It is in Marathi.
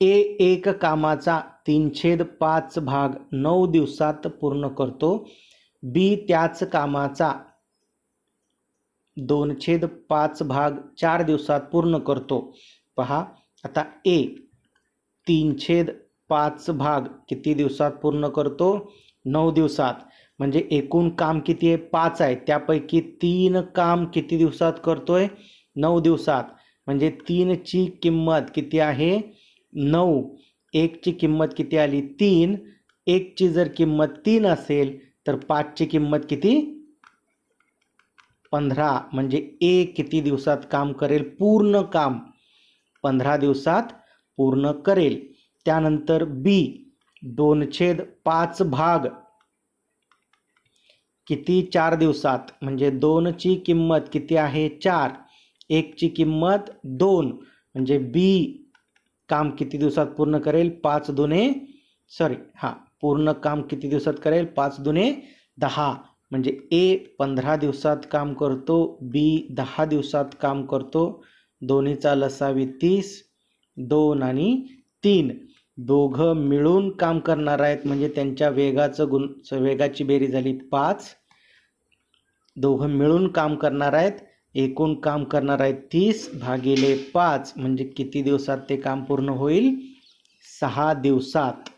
ए एक कामाचा 3/5 भाग 9 दिवसात पूर्ण करतो. बी त्याच कामाचा 2/5 भाग 4 दिवसात पूर्ण करतो. पहा आता ए 3/5 भाग किती दिवसात पूर्ण करतो? 9 दिवसात. म्हणजे एकूण काम किती आहे? 5 आहे. त्यापैकी 3 काम किती दिवसात करतोय? 9 दिवसात. म्हणजे 3ची किंमत किती आहे? 9. 1ची किंमत किती आली? 3. 1ची जर किंमत 3 असेल तर 5ची किंमत किती? 15. म्हणजे ए किती दिवसात काम करेल? पूर्ण काम 15 दिवसात पूर्ण करेल. त्यानंतर बी 2/5 भाग किती? 4 दिवसात. म्हणजे 2ची किंमत किती आहे? 4. 1ची किंमत 2. म्हणजे बी काम किती दिवसात पूर्ण करेल? 5 दुने पूर्ण काम किती दिवसात करेल? 5 दुने 10. म्हणजे ए 15 दिवसात काम करतो, बी 10 दिवसात काम करतो. दोन्हीचा लसावी 30. 2 आणि 3 दोघं मिळून काम करणार आहेत. म्हणजे त्यांच्या वेगाची बेरीज झाली 5. दोघं मिळून काम करणार आहेत. एकूण काम करणार आहेत 30 भागिले 5. म्हणजे किती दिवसात ते काम पूर्ण होईल? 6 दिवसात.